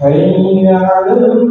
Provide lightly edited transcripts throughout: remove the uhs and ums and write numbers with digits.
حي على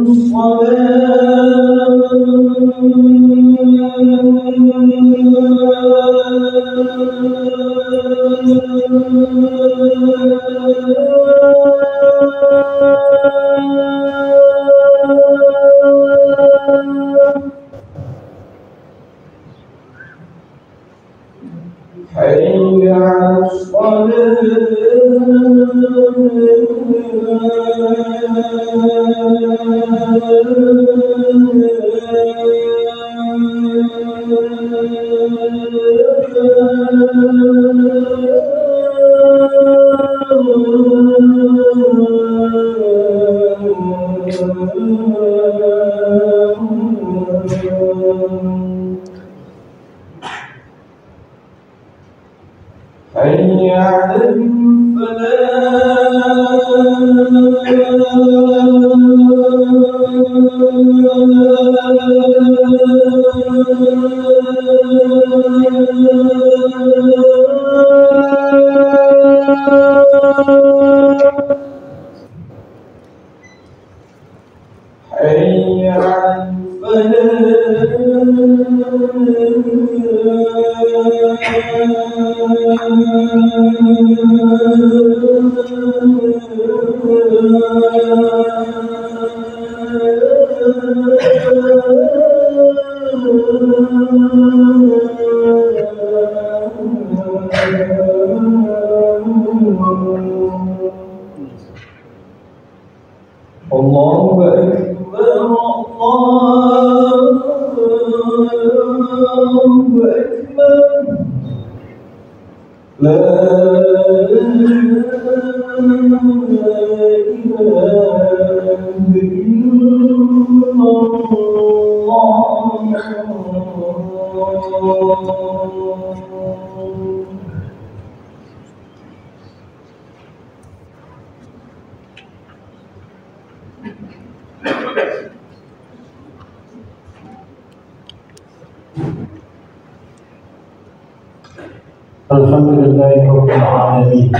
الحمد لله رب العالمين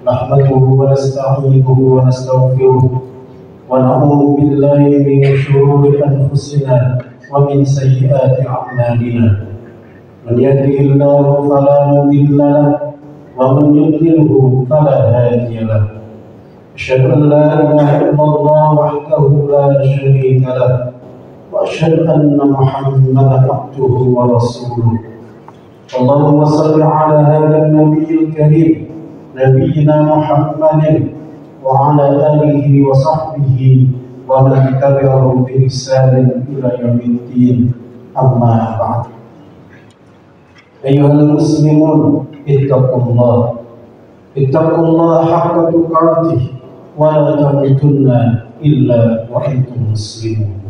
نحمده ونستعينه ونستغفره ونعوذ بالله من شرور أنفسنا ومن سيئات أعمالنا من يهده الله فلا مضل له ومن يضلله فلا هادي له أشهد أن لا إله إلا الله وحده لا شريك له وأشهد أن محمدا عبده ورسوله اللهم صل على هذا النبي الكريم نبينا محمد وعلى آله وصحبه ومن تبعهم بإحسان إلى يوم الدين. أما بعد. أيها المسلمون اتقوا الله حق تقاته ولا تموتن إلا وأنتم مسلمون.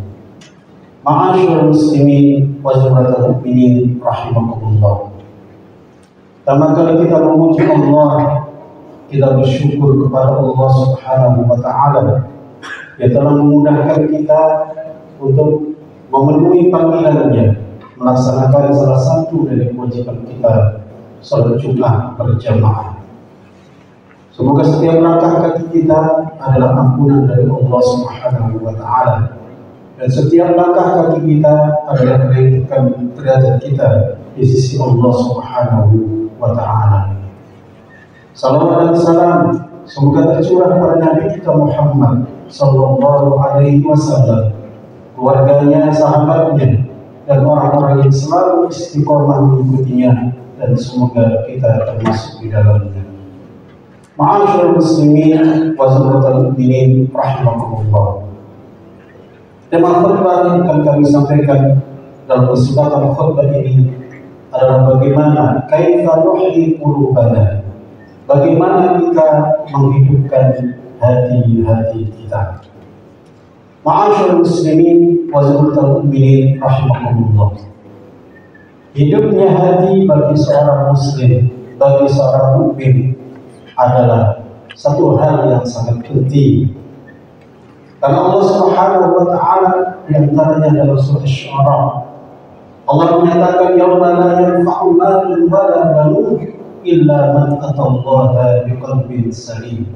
Ma'asyiral muslimin wa jamaahal mukminin rahimakumullah. Pertama kali kita memuji Allah, kita bersyukur kepada Allah Subhanahu wa taala yang telah memudahkan kita untuk memenuhi panggilannya, melaksanakan salah satu dari kewajiban kita, salat Jumat berjamaah. Semoga setiap langkah kaki kita adalah ampunan dari Allah Subhanahu wa taala, dan setiap langkah kaki kita adalah kenaikan derajat kita di sisi Allah Subhanahu wa taala. Salawat dan salam semoga tercurah pada Nabi kita Muhammad sallallahu alaihi wasallam, keluarganya, sahabatnya, dan orang-orang yang selalu istiqomah mengikutinya, dan semoga kita termasuk di dalamnya. Ma'asyiral muslimin wa jamaahal mukminin rahimakumullah. Tema khutbah yang akan kami sampaikan dalam kesempatan khutbah ini adalah bagaimana kaifa nuhyi qulubana, bagaimana kita menghidupkan hati-hati kita. Ma'asyiral muslimin wa jamaahal mukminin rahimakumullah. Hidupnya hati bagi seorang muslim, bagi seorang mukmin adalah satu hal yang sangat penting. Karena Allah Subhanahu wa taala di antaranya dalam surah Asy-Syu'ara, Allah menyatakan yauma la yanfa'u malun wa la banun illa man atallaha biqalbin salim.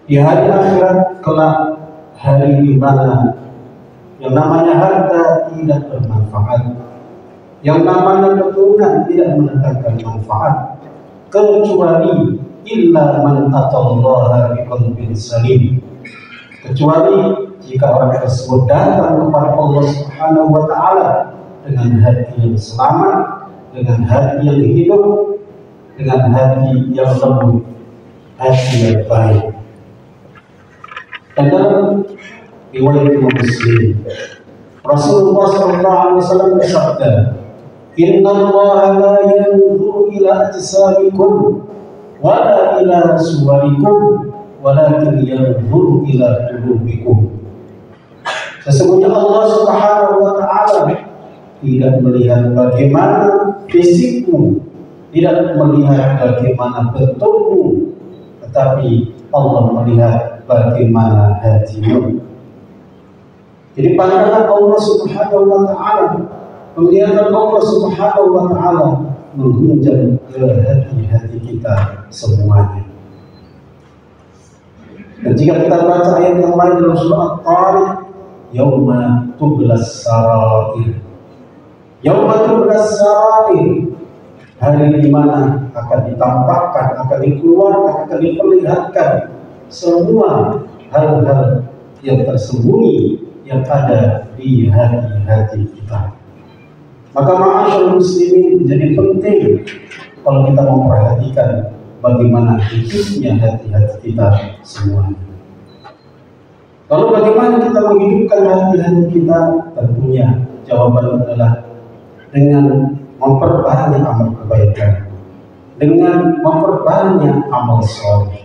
Di hari akhirat kelak, hari di mana yang namanya harta tidak bermanfaat, yang namanya keturunan tidak mendatangkan manfaat, kecuali illa man atallaha biqalbin salim, kecuali jika orang tersebut datang kepada Allah Subhanahu wa taala dengan hati yang selamat, dengan hati yang hidup, dengan hati yang lembut, hati yang baik. Dan dalam riwayat Muslim, Rasulullah sallallahu alaihi wasallam bersabda, "Inna Allah la yanzuru ila ajsamikum wa la ila suwarikum walakin yanzuru ila qulubikum." Sesungguhnya Allah Subhanahu wa taala tidak melihat bagaimana fisikmu, tidak melihat bagaimana bentukmu, tetapi Allah melihat bagaimana hatimu. Jadi pandangan Allah Subhanahu wa taala, penglihatan Allah Subhanahu wa taala menghunjam ke hati-hati kita semuanya. Dan jika kita baca ayat yang lain dalam surah At-Tariq, yauma tublas sarair, yauma tublas sarair, hari di mana akan ditampakkan, akan dikeluarkan, akan diperlihatkan semua hal-hal yang tersembunyi yang ada di hati-hati kita. Maka ma'asyiral muslimin, menjadi penting kalau kita memperhatikan bagaimana hidupnya hati-hati kita semuanya. Lalu bagaimana kita menghidupkan hati-hati kita? Tentunya jawaban adalah dengan memperbanyak amal kebaikan, dengan memperbanyak amal soleh.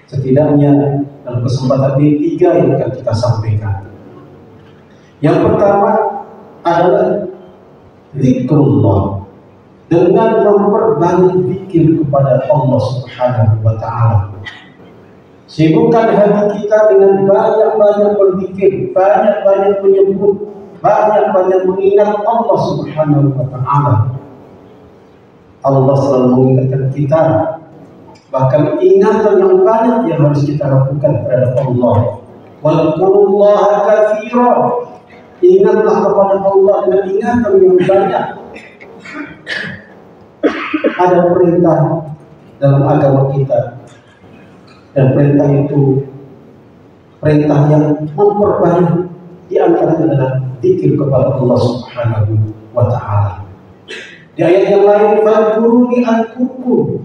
Setidaknya dalam kesempatan ini 3 yang akan kita sampaikan. Yang pertama adalah zikrullah, dengan memperbanyak zikir kepada Allah Subhanahu wa taala. Sibukkan hati kita dengan banyak-banyak berzikir, banyak-banyak menyebut, banyak-banyak mengingat Allah Subhanahu wa taala. Allah selalu mengingatkan kita, bahkan ingatan yang banyak yang harus kita lakukan terhadap Allah. Wadhkurullaha katsira, ingatlah kepada Allah dengan ingatan yang banyak. Ada perintah dalam agama kita, dan perintah itu perintah yang memperbanyak, di antaranya adalah zikir kepada Allah Subhanahu wa taala. Di ayat yang lain, fadhkuruni azkurkum,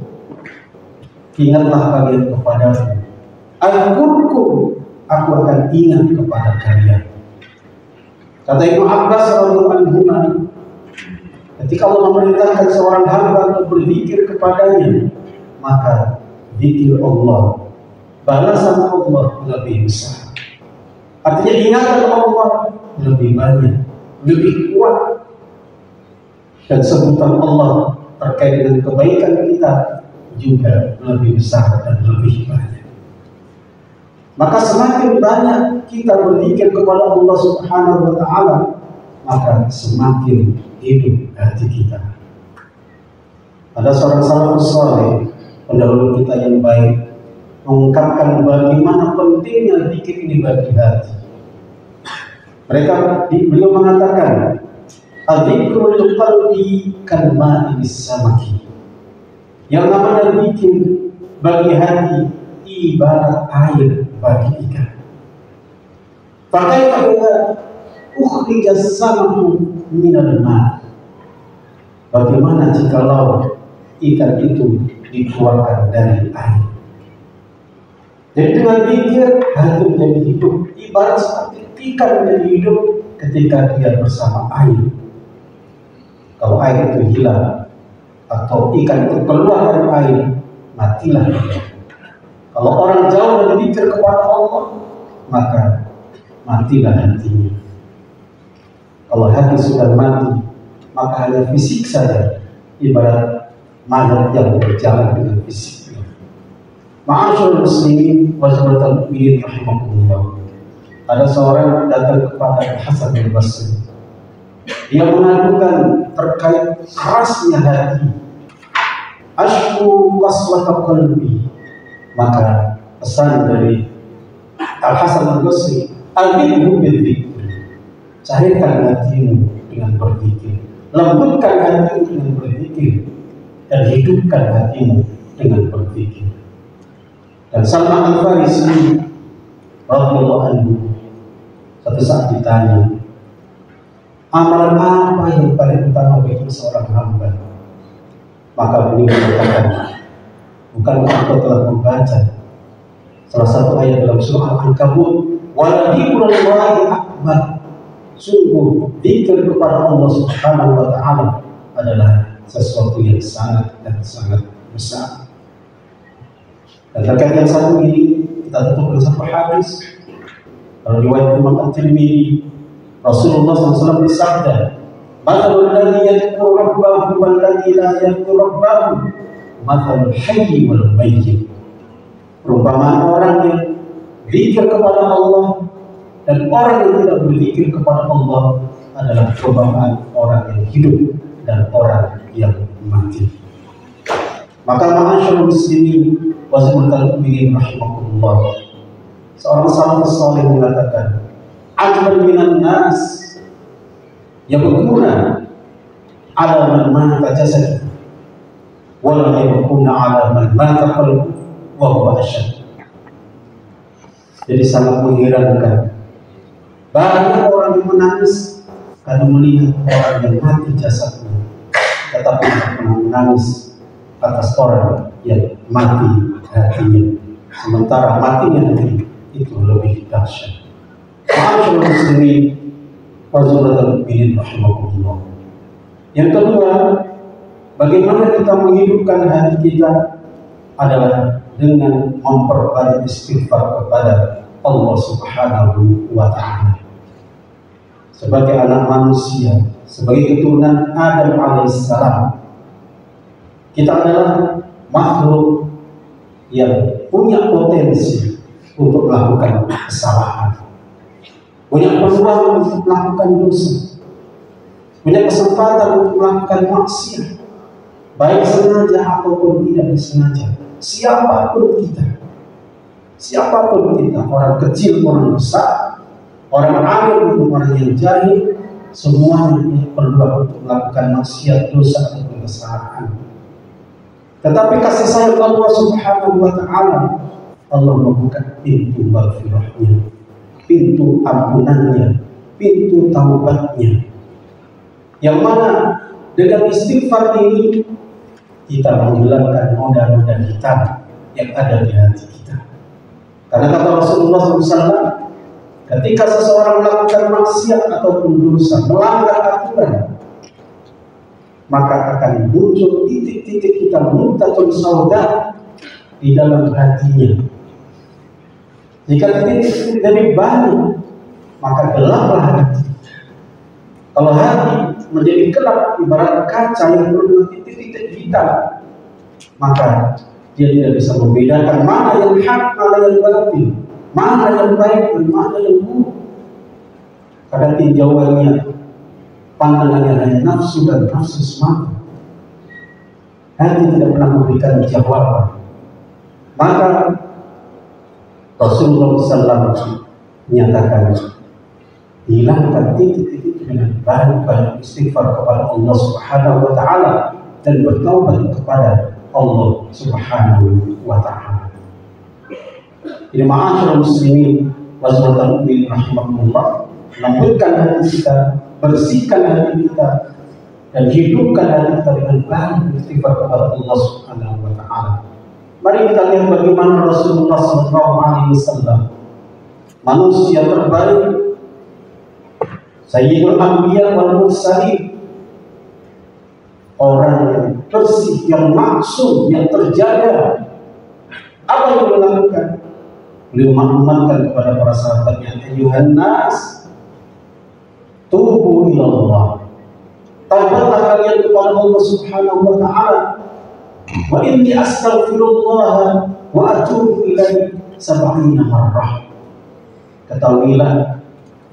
ingatlah kalian kepadaku, azkurkum, aku akan ingat kepada kalian. Kata Ibnu Abbas radhiyallahu anhu, ketika Allah memerintahkan seorang hamba untuk berzikir kepadanya, maka zikir Allah, balasan Allah lebih besar. Artinya ingatan Allah lebih banyak, lebih kuat, dan sebutan Allah terkait dengan kebaikan kita juga lebih besar dan lebih banyak. Maka semakin banyak kita berzikir kepada Allah Subhanahu wa Ta'ala, maka semakin hidup hati kita. Ada seorang salafus saleh, pendahulu kita yang baik, mengungkapkan bagaimana pentingnya zikir ini bagi hati. Beliau mengatakan, "Adzikru lil qalbi kal ma'i bis-samaki." Yang namanya zikir bagi hati ibarat air bagi ikan. Fakaifa idza ukhrija as-samaku minal ma'? Bagaimana jikalau ikan itu dikeluarkan dari air? Jadi dengan zikir hati menjadi hidup, ibarat seperti ikan menjadi hidup ketika dia bersama air. Kalau air itu hilang atau ikan itu keluar dari air, matilah dia. Kalau orang jauh dari zikir kepada Allah, maka matilah hatinya. Kalau hati sudah mati, maka hanya fisik saja, ibarat mayat yang berjalan dengan fisiknya. Ma'asyiral muslimin wa sahabatul mukminin rahimakumullah. Ada seorang datang kepada Hasan bin Basri. Dia mengadukan terkait kerasnya hati. Ashku qaswata qalbi. Maka pesan dari Al-Hasan Al-Basri, "Alhimhu bil-dzikr." Cairkan hatimu dengan berzikir, lembutkan hatimu dengan berzikir, dan hidupkan hatimu dengan berzikir. Dan Salman Al-Farisi radhiyallahu anhu satu saat ditanya, amalan apa yang paling utama bagi seorang hamba? Maka beliau mengatakan, bukankah engkau telah membaca salah satu ayat dalam surah Al-Ankabut, "Wa dzikrullahi akbar." Sungguh zikir kepada Allah Subhanahu wa Ta'ala adalah sesuatu yang sangat dan sangat besar. Dan terkait yang satu ini kita tutup dengan satu hadis. Kalau riwayat Imam At-Tirmidzi, Rasulullah SAW bersabda, "Mathalul ladzi yadhkuru rabbahu wal ladzi la yadhkuru rabbahu, mathalul hayyi wal mayyit." Perumpamaan orang yang zikir kepada Allah dan orang yang tidak berzikir kepada Allah adalah perumpamaan orang yang hidup dan orang yang mati. Maka ma'asyiral muslimin wa sahabatul mukminin rahimakumullah, seorang salafus saleh mengatakan, "Ajaban minan nas yabkuna ala man mata jasad wa la yabkuna ala man mata qalbu wa huwa asyad." Jadi sangat mengherankan, banyak orang yang menangis karena melihat orang yang mati jasadnya, tetapi tidak pernah menangis atas orang yang mati hatinya. Sementara matinya hati itu lebih dahsyat. Ma'asyiral muslimin wa sahabatul mukminin rahimakumullah. Yang kedua, bagaimana kita menghidupkan hati kita adalah dengan memperbanyak istighfar kepada Allah Subhanahu wa Ta'ala. Sebagai anak manusia, sebagai keturunan Adam alaihissalam, kita adalah makhluk yang punya potensi untuk melakukan kesalahan, punya peluang untuk melakukan dosa, punya kesempatan untuk melakukan maksiat, baik sengaja ataupun tidak disengaja. Siapapun kita, orang kecil, orang besar, orang alim, orang yang jahil, semuanya punya peluang untuk melakukan maksiat, dosa atau kesalahan. Tetapi kasih sayang Allah Subhanahu wa Ta'ala, Allah membuka pintu maghfirahnya, pintu ampunannya, pintu taubatnya, yang mana dengan istighfar ini kita menghilangkan noda-noda hitam yang ada di hati kita. Karena kata Rasulullah SAW, ketika seseorang melakukan maksiat ataupun dosa, melanggar aturan, maka akan muncul titik-titik hitam nuktatun sauda di dalam hatinya. Jika titik-titik lebih banyak, maka gelaplah hati. Kalau hati menjadi gelap ibarat kaca yang penuh titik-titik hitam, maka dia tidak bisa membedakan mana yang hak, mana yang batil, mana yang baik dan mana yang buruk. Karena tinjauannya, pandangannya hanya nafsu dan nafsu semata. Hati tidak pernah memberikan jawaban. Maka Rasulullah SAW menyatakan, hilangkan titik-titik dengan banyak istighfar kepada Allah Subhanahu wa Ta'ala dan bertaubat kepada Allah Subhanahu wa Ta'ala. Ini ma'asyiral muslimin wa mukminin rahimakumullah, lembutkan hati kita, bersihkan hati kita, dan hidupkan hati kita dengan banyak istighfar kepada Allah Subhanahu wa Ta'ala. Mari kita lihat bagaimana Rasulullah SAW, manusia terbaik, Sayyidul Anbiya wal Mursalin, orang yang bersih, yang maksum, yang terjaga. Apa yang beliau lakukan? Beliau maklumatkan kepada para sahabatnya, ayyuhan nas, tubu ilallah, taubatlah kalian kepada Allah Subhanahu wa Ta'ala. Wa inni astaghfirullah wa atubu ilaihi 70 marrah. Ketahuilah,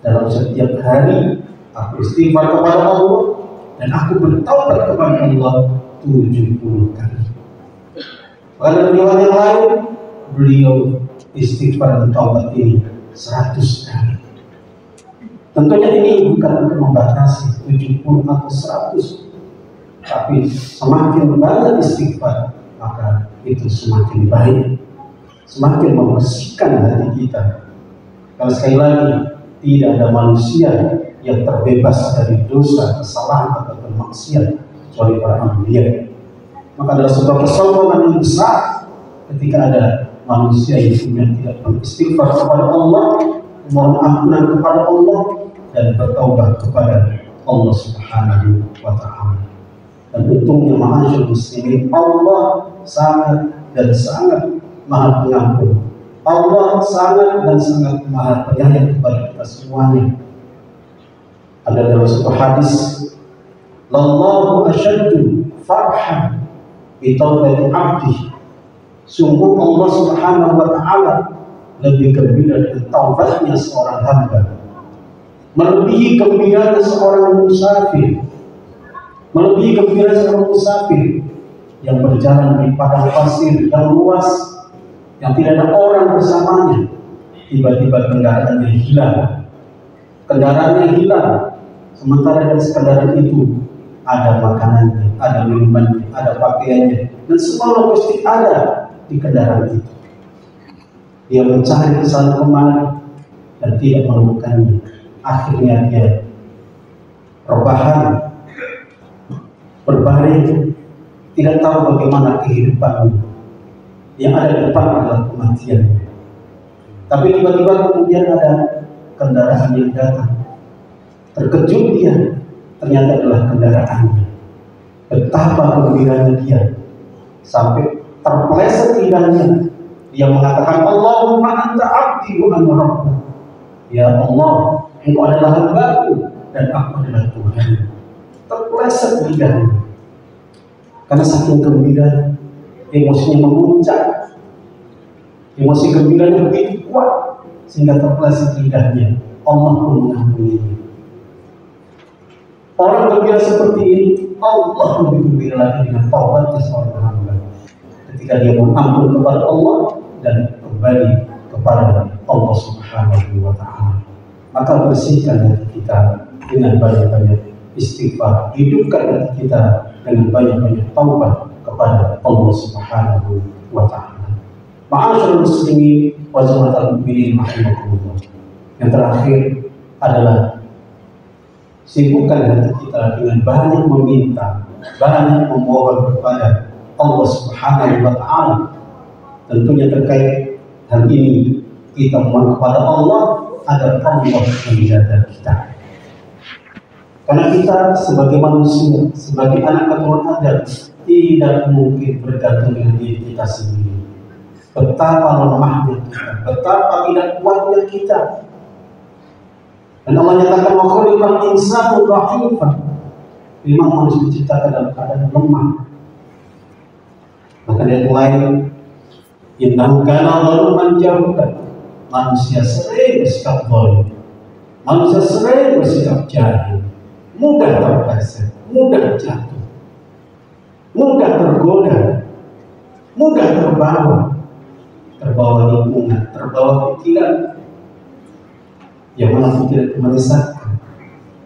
dalam setiap hari aku istighfar kepada Allah dan aku bertaubat kepada Allah 70 kali. Pada riwayat yang lain, beliau istighfar dan taubat ini 100 kali. Tentunya ini bukan untuk membatasi 70 atau 100, tapi semakin banyak istighfar, maka itu semakin baik, semakin membersihkan hati kita. Kalau sekali lagi, tidak ada manusia yang terbebas dari dosa, kesalahan atau maksiat kecuali para anbiya. Maka adalah sebuah kesombongan yang besar ketika ada manusia yang tidak beristighfar kepada Allah, mohon ampunan kepada Allah, dan bertaubat kepada Allah Subhanahu wa Ta'ala. Dan untungnya ma'asyiral muslimin, Allah sangat dan sangat Maha Pengampun. Allah sangat dan sangat Maha Penyayang kepada kita semuanya. Ada dalam sebuah hadis, "Lallahu asyaddu farhan bi taubati 'abdi." Sungguh Allah Subhanahu wa Ta'ala lebih gembira dengan taubatnya seorang hamba, melebihi gembira seorang musafir, melebihi gembira seorang musafir yang berjalan di padang pasir yang luas, yang tidak ada orang bersamanya. Tiba-tiba kendaraannya hilang. Sementara dari kendaraan itu ada makanannya, ada minumannya, ada pakaiannya, dan semua logistik ada di kendaraan itu. Dia mencari ke sana kemari dan tidak menemukannya. Akhirnya dia rebahan, berbaring, tidak tahu bagaimana kehidupannya. Yang ada di depan adalah kematiannya. Tapi tiba-tiba kemudian ada kendaraan yang datang. Terkejut dia, ternyata adalah kendaraannya. Betapa gembiranya dia, sampai terpeleset lidahnya. Dia mengatakan, Allahumma anta abdi wa ana rabbuk. Ya Allah, Engkau adalah hambaku dan aku adalah Tuhan. Terpeleset lidahnya. Karena saking gembira, emosinya memuncak. Emosi gembiranya begitu kuat sehingga terpeleset lidahnya. Allah pun mengampuninya. Orang gembira seperti ini, Allah lebih gembira lagi dengan taubatnya seorang hamba. Ketika dia mengampun kepada Allah dan kembali kepada Allah Subhanahu wa Ta'ala. Maka bersihkan hati kita dengan banyak-banyak istighfar. Hidupkan hati kita dengan banyak-banyak taubat kepada Allah Subhanahu wa Ta'ala. Ma'asyiral muslimin wa mukminin rahimakumullah. Yang terakhir adalah sibukkan hati kita dengan banyak meminta, banyak memohon kepada Allah Subhanahu wa Ta'ala. Tentunya terkait hal ini kita mohon kepada Allah agar Allah menjaga kita. Karena kita sebagai manusia, sebagai anak keturunan Adam, tidak mungkin bergantung dengan diri kita sendiri. Betapa lemahnya kita, betapa tidak kuatnya kita. Dan Allah nyatakan wa khuliqal insanu dha'ifan. Memang manusia diciptakan dalam keadaan lemah. Maka yang lain, innahu kana zaluman jahulan. Manusia sering bersikap zalim. Manusia sering bersikap jahil. Mudah terpleset, mudah jatuh, mudah tergoda, mudah terbawa lingkungan, terbawa pikiran yang mana pikiran itu menyesatkan.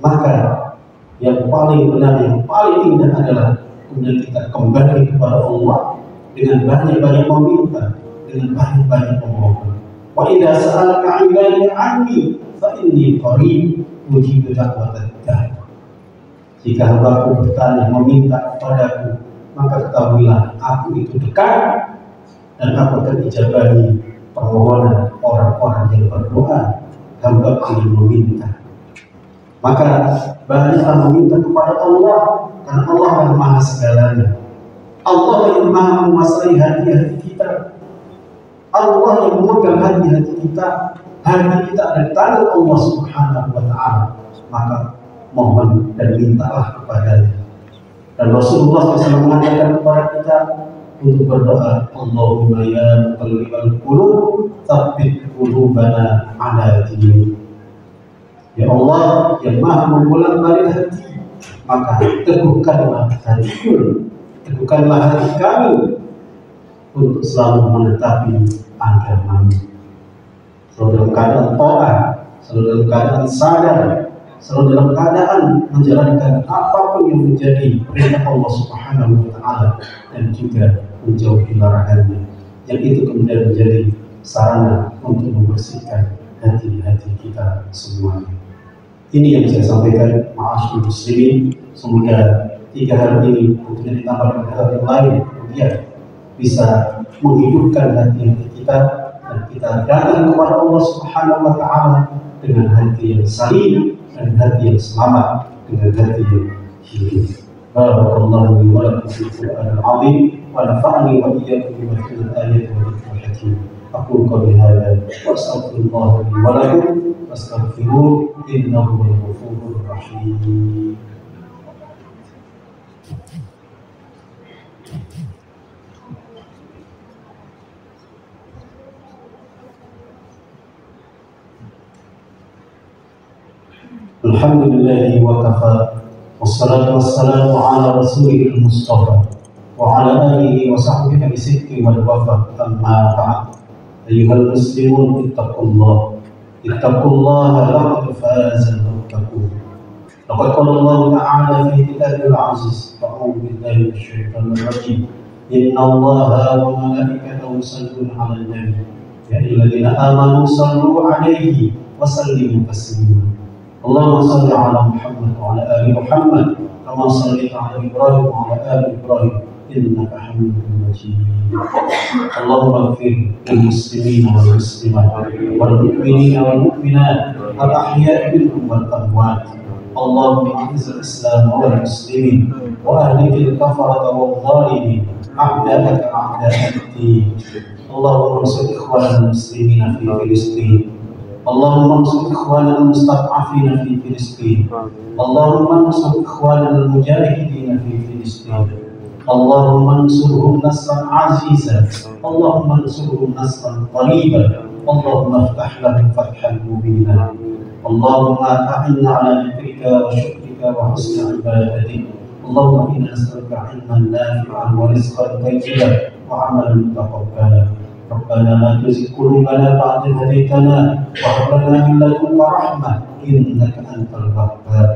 Maka yang paling benar, yang paling indah adalah kemudian kita kembali kepada Allah dengan banyak-banyak meminta, dengan banyak-banyak memohon. Wa idza sa'alaka 'ibadi 'anni fa inni qarib ujibu da'watad da'i. Jika hambaku bertanya, meminta kepadaku, maka ketahuilah aku itu dekat dan aku akan ijabahi permohonan orang-orang yang berdoa. Hamba yang meminta, maka banyaklah meminta kepada Allah, karena Allah yang maha segalanya. Allah yang maha menguasai hati-hati kita. Allah yang memegang hati-hati kita. Hati kita ada di tangan Allah Subhanahu wa Ta'ala. Maka mohon dan mintalah kepadanya. Dan Rasulullah SAW mengatakan kepada kita untuk berdoa, Allahumma ya muqallibal qulub tsabbit qulubana ala dinik. Ya Allah yang maha membolak-balik hati, maka teguhkanlah hatiku, teguhkanlah hati kami untuk selalu menetapi agama-Mu. Selalu dalam keadaan taat, selalu dalam keadaan sadar, selalu dalam keadaan menjalankan apapun yang menjadi perintah Allah Subhanahu wa Ta'ala dan juga menjauhi larangannya. Yang itu kemudian menjadi sarana untuk membersihkan hati-hati kita semuanya. Ini yang saya sampaikan, ma'asyiral muslimin. Semoga 3 hal ini tentunya ditambah dengan hal yang lain kemudian bisa menghidupkan hati-hati kita dan kita datang kepada Allah Subhanahu wa Ta'ala dengan hati yang salim dan hati yang selamat, dengan hati yang hidup. Barakallahu li wa lakum fil Qur'anil 'azim wa nafa'ani wa iyyakum bima fihi min ayati wa dhikril hakim. Aqulu qawli hadha wa astaghfirullah li wa lakum fastaghfiruhu innahu huwal ghafurur rahim. Alhamdulillahi wa kafa, wassalatu wassalamu ala rasulil mustafa wa ala alihi wa sahbihi bisidqi wal wafa. Amma ba'd, ayyuhal muslimun ittaqullaha laqad fazal muttaqun. Laqad qala Allah ta'ala fi kitabil aziz, a'udzu billahi minasy syaithanir rajim. Inna Allaha wa malaikatahu yusalluna 'alan nabi ya ayyuhalladzina amanu sallu 'alaihi wa sallimu taslima. Allahumma salli ala Muhammad wa ala ali Muhammad kama shallaita ala Ibrahim wa ala ali Ibrahim innaka Hamidum Majid. Allahumma ighfir lil muslimina wal muslimat wal mu'minina wal mu'minat al ahya'i minhum wal amwat. Allahumma a'izz al-islam wal muslimin wa ahlik al-kafarata wal zalimin a'da'aka a'da'ad-din. Allahumma ansur ikhwanal muslimina fi Filistin. Allahumma ansur ikhwanal mustad'afina fi Filistin. Allahumma ansur ikhwanal mujahidin fi Filistin. Allahumma ansurhum nasran azizan. Allahumma ansurhum nasran qariban. Allahumma iftah lahum fathan mubina. Allahumma a'inna ala dhikrika wa syukrika wa husni ibadatik. Allahumma inna nas'aluka 'ilman nafi'an wa rizqan thayyiban wa 'amalan mutaqabbalan. ربنا لا تزغ قلوبنا بعد إذ هديتنا وهب لنا من لدنك رحمة إنك أنت الوهاب.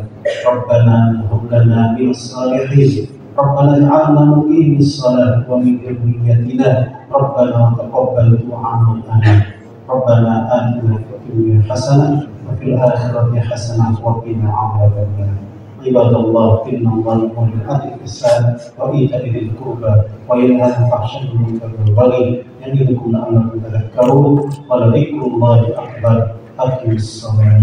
ربنا هب لنا من الصالحين. ربنا اجعلنا مقيمي الصلاة ومن ذريتنا. ربنا تقبل دعاءنا. ربنا آتنا في الدنيا حسنة وفي الآخرة حسنة وقنا عذاب النار. عباد الله إن الله يأمر بالعدل والإحسان وإيتاء ذي القربى وينهى عن الفحشاء والمنكر والبغي يعظكم لعلكم تذكرون ولذكر الله أكبر أقم الصلاة.